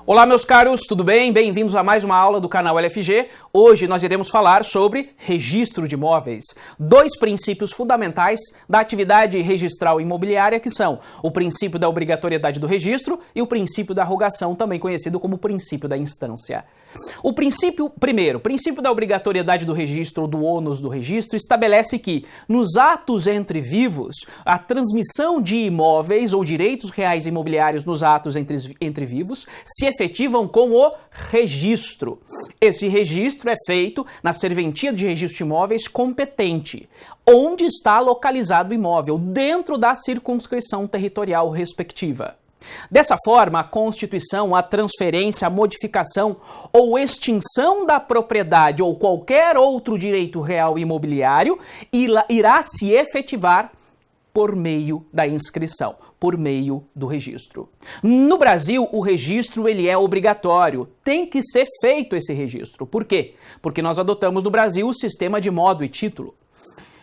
Olá meus caros, tudo bem? Bem-vindos a mais uma aula do canal LFG. Hoje nós iremos falar sobre registro de imóveis. Dois princípios fundamentais da atividade registral imobiliária que são o princípio da obrigatoriedade do registro e o princípio da rogação, também conhecido como princípio da instância. O princípio da obrigatoriedade do registro ou do ônus do registro estabelece que nos atos entre vivos, a transmissão de imóveis ou direitos reais imobiliários nos atos entre vivos se efetivam com o registro. Esse registro é feito na serventia de registro de imóveis competente, onde está localizado o imóvel, dentro da circunscrição territorial respectiva. Dessa forma, a constituição, a transferência, a modificação ou extinção da propriedade ou qualquer outro direito real imobiliário irá se efetivar por meio da inscrição, por meio do registro. No Brasil, o registro ele é obrigatório, tem que ser feito esse registro. Por quê? Porque nós adotamos no Brasil o sistema de modo e título.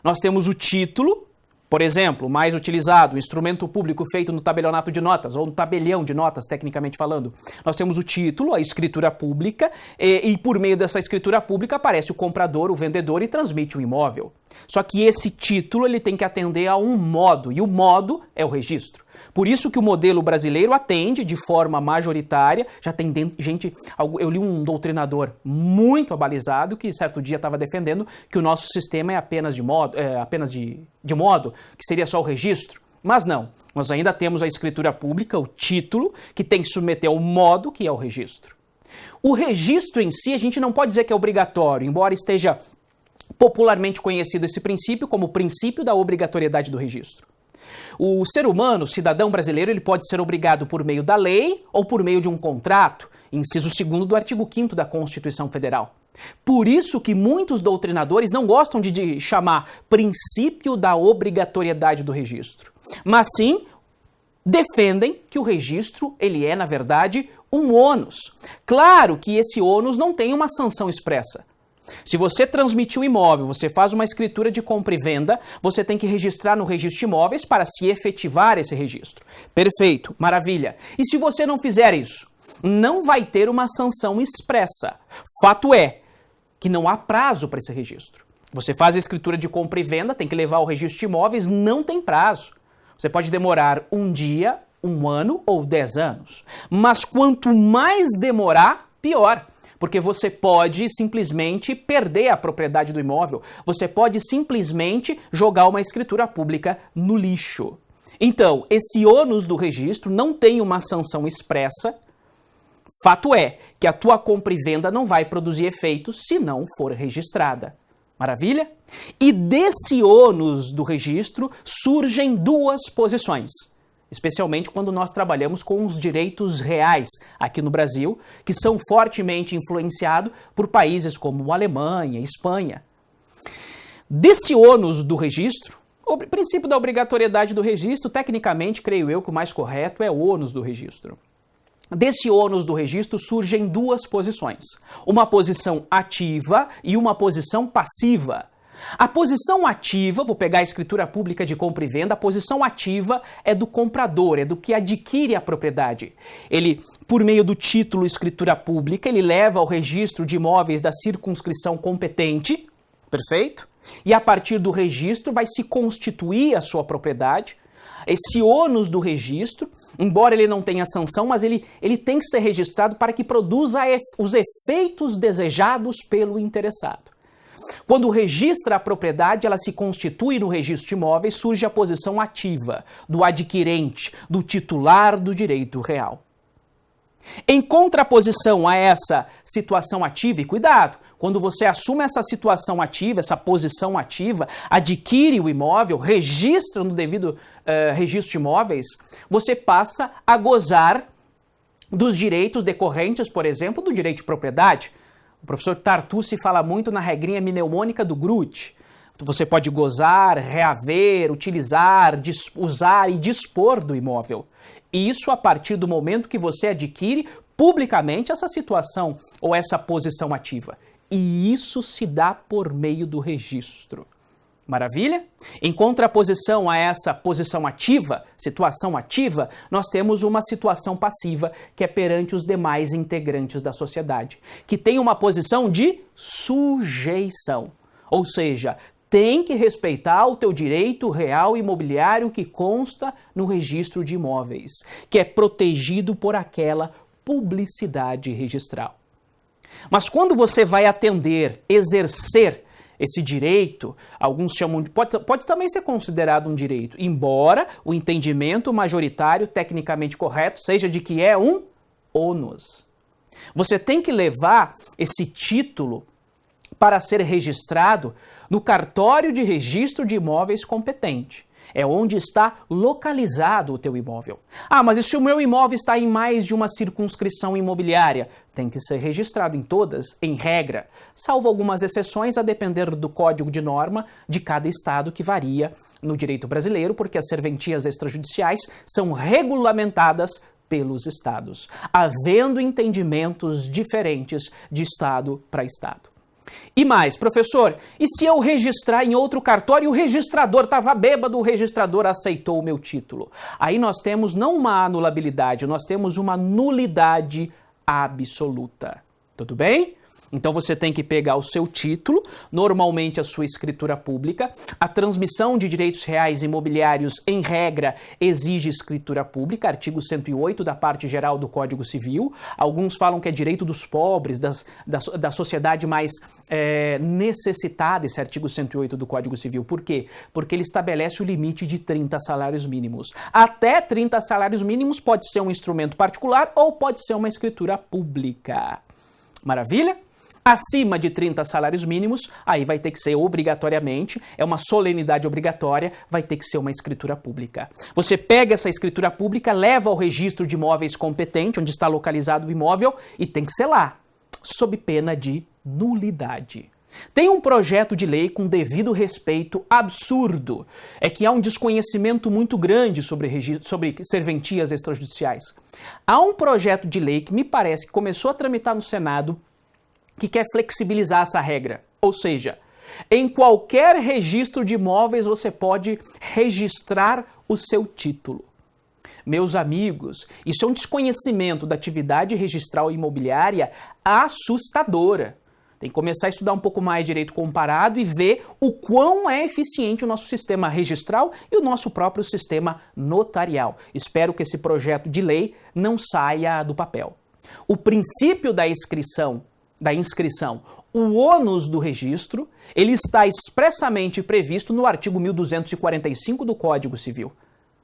Nós temos o título, por exemplo, mais utilizado, o instrumento público feito no tabelionato de notas, ou no tabelião de notas, tecnicamente falando. Nós temos o título, a escritura pública, e por meio dessa escritura pública aparece o comprador, o vendedor e transmite o imóvel. Só que esse título ele tem que atender a um modo, e o modo é o registro. Por isso que o modelo brasileiro atende de forma majoritária, já tem gente, eu li um doutrinador muito abalizado que certo dia estava defendendo que o nosso sistema é apenas de modo, que seria só o registro. Mas não, nós ainda temos a escritura pública, o título, que tem que submeter ao modo, que é o registro. O registro em si, a gente não pode dizer que é obrigatório, embora esteja popularmente conhecido esse princípio como o princípio da obrigatoriedade do registro. O ser humano, o cidadão brasileiro, ele pode ser obrigado por meio da lei ou por meio de um contrato, inciso 2º do artigo 5º da Constituição Federal. Por isso que muitos doutrinadores não gostam de chamar princípio da obrigatoriedade do registro, mas sim defendem que o registro ele é, na verdade, um ônus. Claro que esse ônus não tem uma sanção expressa. Se você transmitir um imóvel, você faz uma escritura de compra e venda, você tem que registrar no registro de imóveis para se efetivar esse registro. Perfeito, maravilha. E se você não fizer isso, não vai ter uma sanção expressa. Fato é que não há prazo para esse registro. Você faz a escritura de compra e venda, tem que levar ao registro de imóveis, não tem prazo. Você pode demorar um dia, um ano ou 10 anos. Mas quanto mais demorar, pior. Porque você pode simplesmente perder a propriedade do imóvel, você pode simplesmente jogar uma escritura pública no lixo. Então, esse ônus do registro não tem uma sanção expressa. Fato é que a tua compra e venda não vai produzir efeitos se não for registrada. Maravilha? E desse ônus do registro surgem duas posições. Especialmente quando nós trabalhamos com os direitos reais aqui no Brasil, que são fortemente influenciados por países como Alemanha, Espanha. Desse ônus do registro, o princípio da obrigatoriedade do registro, tecnicamente, creio eu que o mais correto é o ônus do registro. Desse ônus do registro surgem duas posições, uma posição ativa e uma posição passiva. A posição ativa, vou pegar a escritura pública de compra e venda, a posição ativa é do comprador, é do que adquire a propriedade. Ele, por meio do título escritura pública, ele leva ao registro de imóveis da circunscrição competente, perfeito? E a partir do registro vai se constituir a sua propriedade. Esse ônus do registro, embora ele não tenha sanção, mas ele tem que ser registrado para que produza os efeitos desejados pelo interessado. Quando registra a propriedade, ela se constitui no registro de imóveis, surge a posição ativa do adquirente, do titular do direito real. Em contraposição a essa situação ativa, e cuidado, quando você assume essa situação ativa, essa posição ativa, adquire o imóvel, registra no devido registro de imóveis, você passa a gozar dos direitos decorrentes, por exemplo, do direito de propriedade. O professor Tartucci fala muito na regrinha mnemônica do Groot. Você pode gozar, reaver, utilizar, usar e dispor do imóvel. E isso a partir do momento que você adquire publicamente essa situação ou essa posição ativa. E isso se dá por meio do registro. Maravilha? Em contraposição a essa posição ativa, situação ativa, nós temos uma situação passiva, que é perante os demais integrantes da sociedade, que tem uma posição de sujeição. Ou seja, tem que respeitar o teu direito real imobiliário que consta no registro de imóveis, que é protegido por aquela publicidade registral. Mas quando você vai atender, exercer esse direito, alguns chamam de... Pode também ser considerado um direito, embora o entendimento majoritário, tecnicamente correto, seja de que é um ônus. Você tem que levar esse título para ser registrado no cartório de registro de imóveis competente. É onde está localizado o teu imóvel. Ah, mas e se o meu imóvel está em mais de uma circunscrição imobiliária? Tem que ser registrado em todas, em regra, salvo algumas exceções a depender do código de norma de cada estado, que varia no direito brasileiro, porque as serventias extrajudiciais são regulamentadas pelos estados, havendo entendimentos diferentes de estado para estado. E mais, professor, e se eu registrar em outro cartório e o registrador estava bêbado, o registrador aceitou o meu título? Aí nós temos não uma anulabilidade, nós temos uma nulidade absoluta. Tudo bem? Então você tem que pegar o seu título, normalmente a sua escritura pública. A transmissão de direitos reais imobiliários, em regra, exige escritura pública, artigo 108 da parte geral do Código Civil. Alguns falam que é direito dos pobres, da sociedade mais necessitada, esse artigo 108 do Código Civil. Por quê? Porque ele estabelece o limite de 30 salários mínimos. Até 30 salários mínimos pode ser um instrumento particular ou pode ser uma escritura pública. Maravilha? Acima de 30 salários mínimos, aí vai ter que ser obrigatoriamente, é uma solenidade obrigatória, vai ter que ser uma escritura pública. Você pega essa escritura pública, leva ao registro de imóveis competente, onde está localizado o imóvel, e tem que ser lá, sob pena de nulidade. Tem um projeto de lei com devido respeito absurdo, é que há um desconhecimento muito grande sobre serventias extrajudiciais. Há um projeto de lei que me parece que começou a tramitar no Senado, que quer flexibilizar essa regra. Ou seja, em qualquer registro de imóveis você pode registrar o seu título. Meus amigos, isso é um desconhecimento da atividade registral imobiliária assustadora. Tem que começar a estudar um pouco mais direito comparado e ver o quão é eficiente o nosso sistema registral e o nosso próprio sistema notarial. Espero que esse projeto de lei não saia do papel. O princípio da inscrição, o ônus do registro, ele está expressamente previsto no artigo 1245 do Código Civil.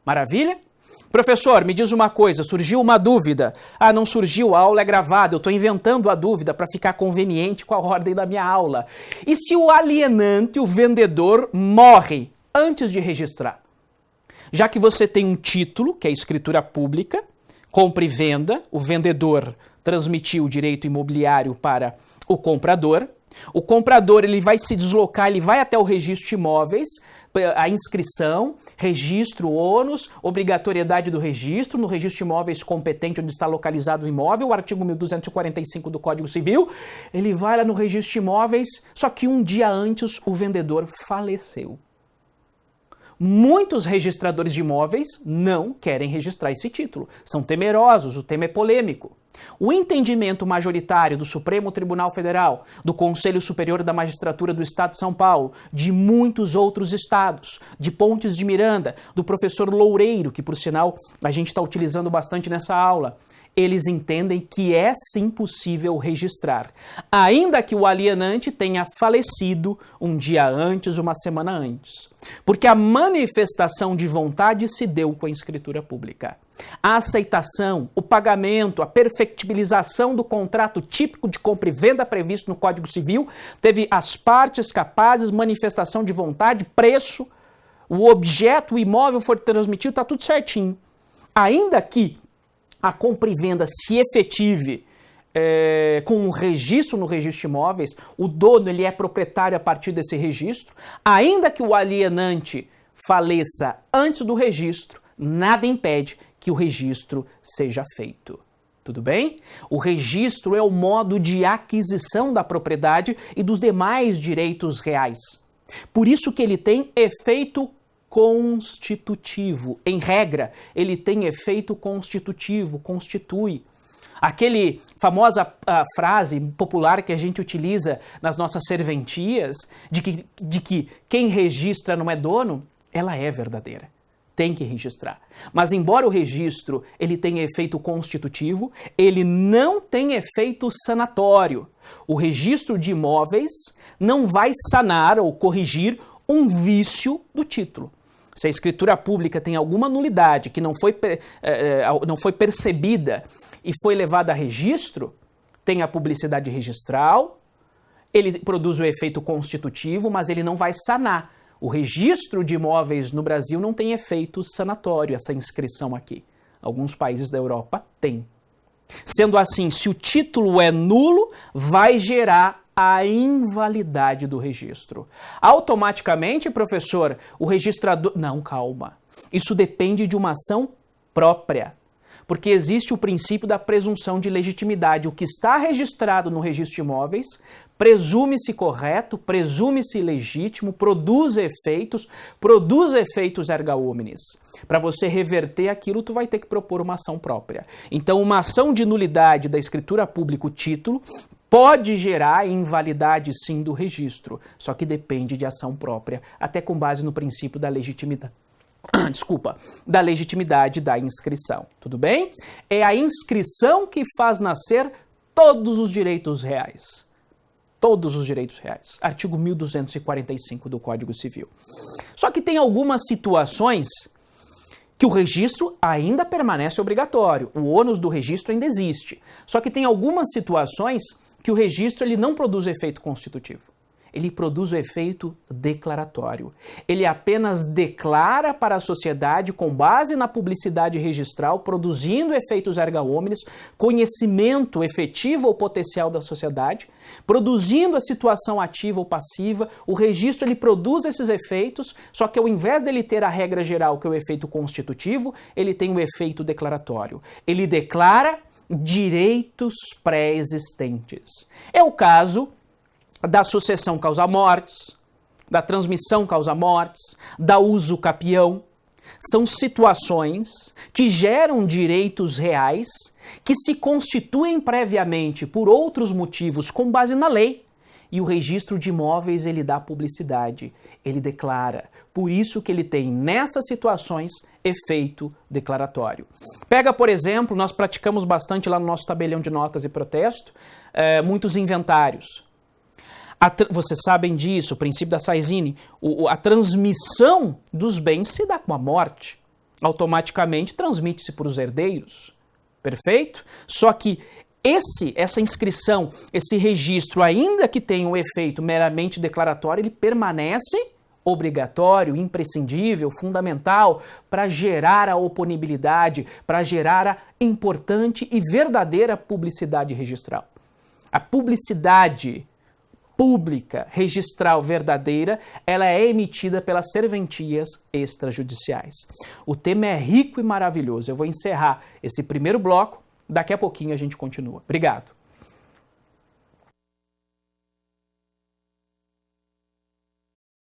Maravilha? Professor, me diz uma coisa, surgiu uma dúvida. Ah, não surgiu, a aula é gravada, eu estou inventando a dúvida para ficar conveniente com a ordem da minha aula. E se o alienante, o vendedor, morre antes de registrar? Já que você tem um título, que é a escritura pública, compra e venda, o vendedor transmitiu o direito imobiliário para o comprador ele vai se deslocar, ele vai até o registro de imóveis, a inscrição, registro, ônus, obrigatoriedade do registro, no registro de imóveis competente onde está localizado o imóvel, o artigo 1245 do Código Civil, ele vai lá no registro de imóveis, só que um dia antes o vendedor faleceu. Muitos registradores de imóveis não querem registrar esse título, são temerosos, o tema é polêmico. O entendimento majoritário do Supremo Tribunal Federal, do Conselho Superior da Magistratura do Estado de São Paulo, de muitos outros estados, de Pontes de Miranda, do professor Loureiro, que por sinal a gente está utilizando bastante nessa aula, eles entendem que é sim possível registrar, ainda que o alienante tenha falecido um dia antes, uma semana antes. Porque a manifestação de vontade se deu com a escritura pública. A aceitação, o pagamento, a perfectibilização do contrato típico de compra e venda previsto no Código Civil teve as partes capazes, manifestação de vontade, preço, o objeto, o imóvel foi transmitido, está tudo certinho. Ainda que a compra e venda se efetive com um registro no registro de imóveis, o dono ele é proprietário a partir desse registro, ainda que o alienante faleça antes do registro, nada impede que o registro seja feito. Tudo bem? O registro é o modo de aquisição da propriedade e dos demais direitos reais. Por isso que ele tem efeito constitutivo. Em regra, ele tem efeito constitutivo, constitui. Aquele famosa frase popular que a gente utiliza nas nossas serventias, de que quem registra não é dono, ela é verdadeira. Tem que registrar. Mas embora o registro ele tenha efeito constitutivo, ele não tem efeito sanatório. O registro de imóveis não vai sanar ou corrigir um vício do título. Se a escritura pública tem alguma nulidade que não foi percebida e foi levada a registro, tem a publicidade registral, ele produz o efeito constitutivo, mas ele não vai sanar. O registro de imóveis no Brasil não tem efeito sanatório, essa inscrição aqui. Alguns países da Europa têm. Sendo assim, se o título é nulo, vai gerar a invalidade do registro. Automaticamente, professor, o registrador... Não, calma. Isso depende de uma ação própria. Porque existe o princípio da presunção de legitimidade. O que está registrado no registro de imóveis presume-se correto, presume-se legítimo, produz efeitos erga omnes. Para você reverter aquilo, tu vai ter que propor uma ação própria. Então, uma ação de nulidade da escritura pública, o título, pode gerar invalidade, sim, do registro, só que depende de ação própria, até com base no princípio da legitimidade. Da legitimidade da inscrição, tudo bem? É a inscrição que faz nascer todos os direitos reais. Todos os direitos reais. Artigo 1245 do Código Civil. Só que tem algumas situações que o registro ainda permanece obrigatório. O ônus do registro ainda existe. Só que tem algumas situações que o registro ele não produz efeito constitutivo. Ele produz o efeito declaratório. Ele apenas declara para a sociedade, com base na publicidade registral, produzindo efeitos erga omnes, conhecimento efetivo ou potencial da sociedade, produzindo a situação ativa ou passiva. O registro ele produz esses efeitos, só que ao invés dele ter a regra geral, que é o efeito constitutivo, ele tem o efeito declaratório. Ele declara direitos pré-existentes. É o caso da sucessão causa-mortes, da transmissão causa-mortes, da uso capião. São situações que geram direitos reais que se constituem previamente por outros motivos com base na lei. E o registro de imóveis, ele dá publicidade, ele declara. Por isso que ele tem, nessas situações, efeito declaratório. Pega, por exemplo, nós praticamos bastante lá no nosso tabelião de notas e protesto, muitos inventários. Vocês sabem disso, o princípio da Saizine, a transmissão dos bens se dá com a morte. Automaticamente transmite-se para os herdeiros. Perfeito? Só que essa inscrição, esse registro, ainda que tenha um efeito meramente declaratório, ele permanece obrigatório, imprescindível, fundamental para gerar a oponibilidade, para gerar a importante e verdadeira publicidade registral. A publicidade pública, registral, verdadeira, ela é emitida pelas serventias extrajudiciais. O tema é rico e maravilhoso. Eu vou encerrar esse primeiro bloco, daqui a pouquinho a gente continua. Obrigado.